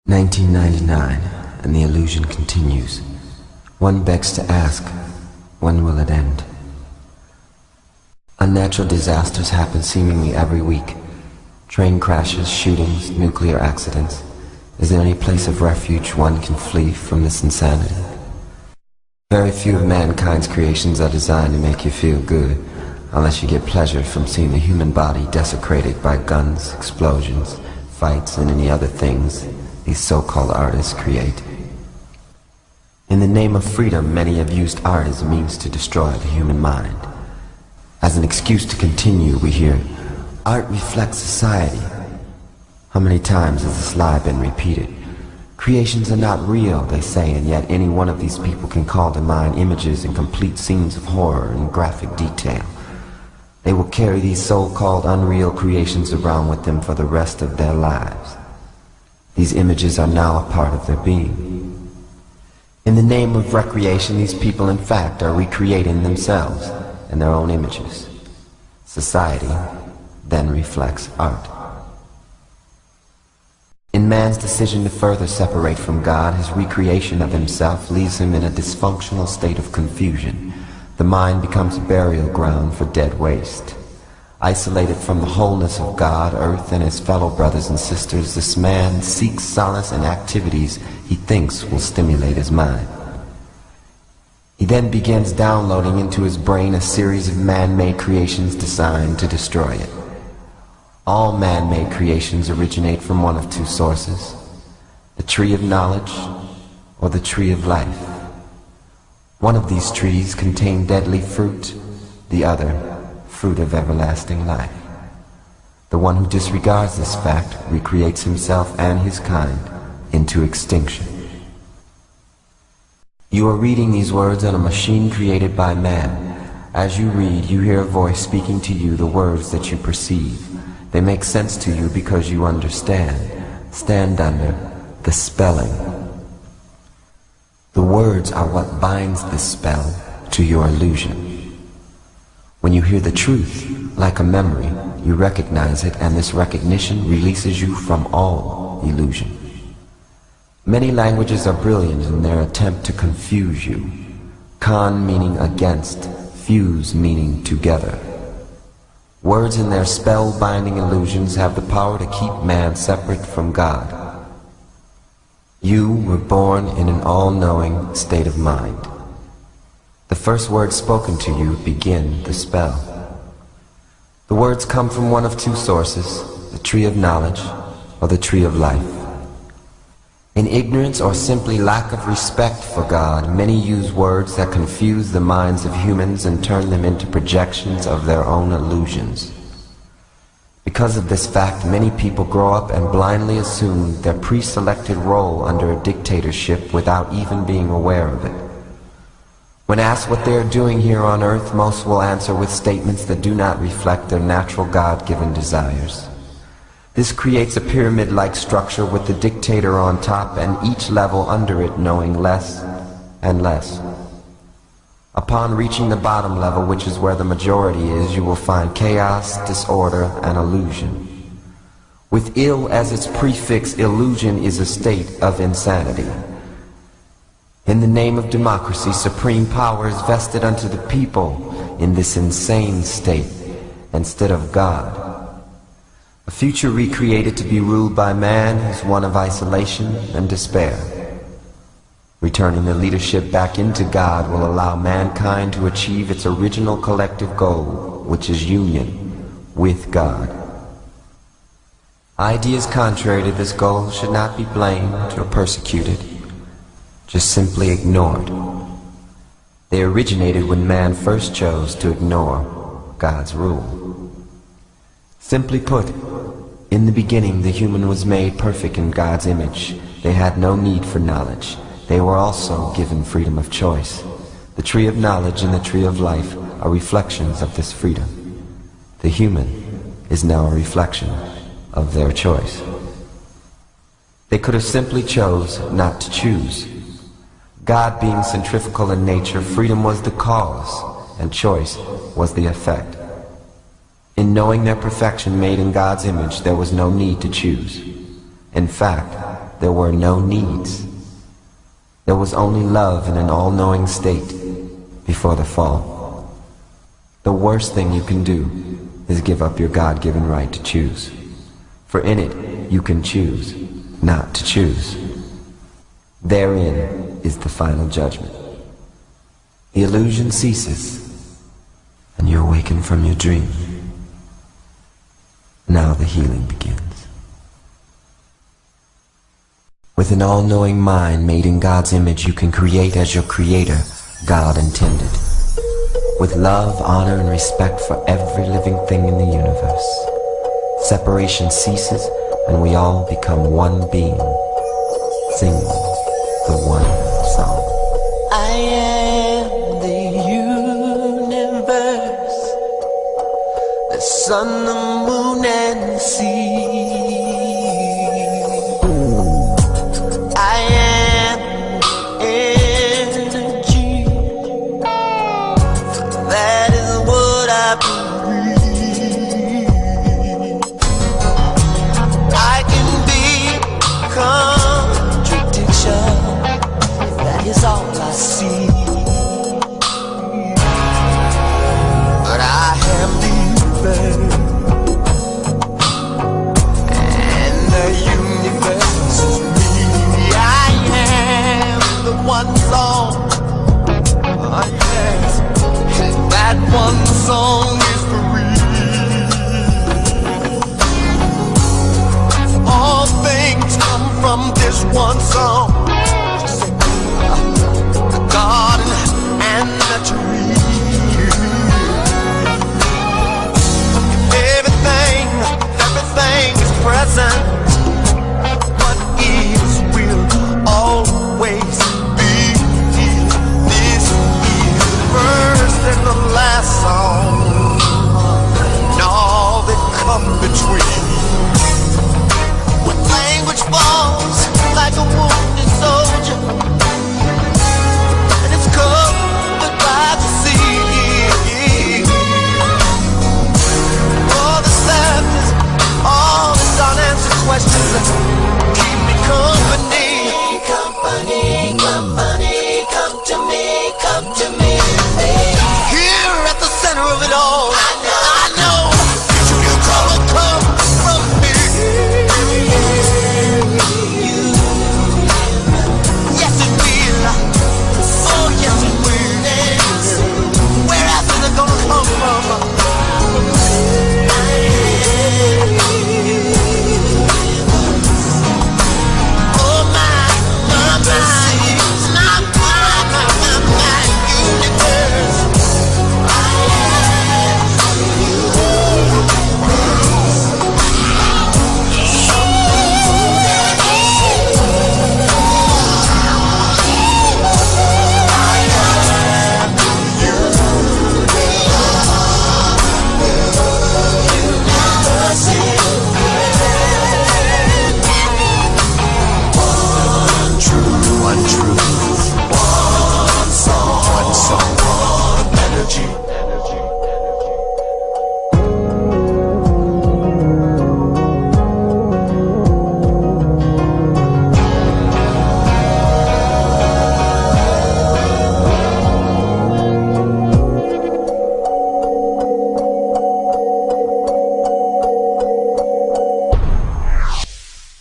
1999, and the illusion continues. One begs to ask, when will it end? Unnatural disasters happen seemingly every week. Train crashes, shootings, nuclear accidents. Is there any place of refuge one can flee from this insanity? Very few of mankind's creations are designed to make you feel good, unless you get pleasure from seeing the human body desecrated by guns, explosions, fights, and any other things these so-called artists create. In the name of freedom, many have used art as a means to destroy the human mind. As an excuse to continue, we hear, art reflects society. How many times has this lie been repeated? Creations are not real, they say, and yet any one of these people can call to mind images and complete scenes of horror and graphic detail. They will carry these so-called unreal creations around with them for the rest of their lives. These images are now a part of their being. In the name of recreation, these people in fact are recreating themselves and their own images. Society then reflects art. In man's decision to further separate from God, his recreation of himself leaves him in a dysfunctional state of confusion. The mind becomes a burial ground for dead waste. Isolated from the wholeness of God, earth, and his fellow brothers and sisters, this man seeks solace in activities he thinks will stimulate his mind. He then begins downloading into his brain a series of man-made creations designed to destroy it. All man-made creations originate from one of two sources: the tree of knowledge or the tree of life. One of these trees contains deadly fruit, the other fruit of everlasting life. The one who disregards this fact recreates himself and his kind into extinction. You are reading these words on a machine created by man. As you read, you hear a voice speaking to you the words that you perceive. They make sense to you because you understand. Stand under the spelling. The words are what binds this spell to your illusion. When you hear the truth, like a memory, you recognize it, and this recognition releases you from all illusion. Many languages are brilliant in their attempt to confuse you. Con meaning against, fuse meaning together. Words in their spell-binding illusions have the power to keep man separate from God. You were born in an all-knowing state of mind. The first words spoken to you begin the spell. The words come from one of two sources: the tree of knowledge or the tree of life. In ignorance or simply lack of respect for God, many use words that confuse the minds of humans and turn them into projections of their own illusions. Because of this fact, many people grow up and blindly assume their pre-selected role under a dictatorship without even being aware of it. When asked what they are doing here on earth, most will answer with statements that do not reflect their natural God-given desires. This creates a pyramid-like structure with the dictator on top and each level under it knowing less and less. Upon reaching the bottom level, which is where the majority is, you will find chaos, disorder, and illusion. With ill as its prefix, illusion is a state of insanity. In the name of democracy, supreme power is vested unto the people in this insane state instead of God. A future recreated to be ruled by man is one of isolation and despair. Returning the leadership back into God will allow mankind to achieve its original collective goal, which is union with God. Ideas contrary to this goal should not be blamed or persecuted, just simply ignored. They originated when man first chose to ignore God's rule. Simply put, in the beginning the human was made perfect in God's image. They had no need for knowledge. They were also given freedom of choice. The tree of knowledge and the tree of life are reflections of this freedom. The human is now a reflection of their choice. They could have simply chose not to choose. God being centrifugal in nature, freedom was the cause, and choice was the effect. In knowing their perfection made in God's image, there was no need to choose. In fact, there were no needs. There was only love in an all-knowing state before the fall. The worst thing you can do is give up your God-given right to choose. For in it, you can choose not to choose. Therein is the final judgment. The illusion ceases, and you awaken from your dream. Now the healing begins. With an all-knowing mind made in God's image, you can create as your creator, God intended. With love, honor, and respect for every living thing in the universe. Separation ceases, and we all become one being, singing the one song. I am the universe, the sun, the moon, and the sea. I am energy, that is what I breathe. I can be contradiction, that is all I see. But I am the universe, and the universe is me. I am the one song, oh yes, and that one song is free. All things come from this one song. The garden and the tree. Everything is present. What is will always be. This is the first and the last song, and all that come between. When language falls like a wounded soldier, and it's cold goodbye to see. All the sadness, all the unanswered questions.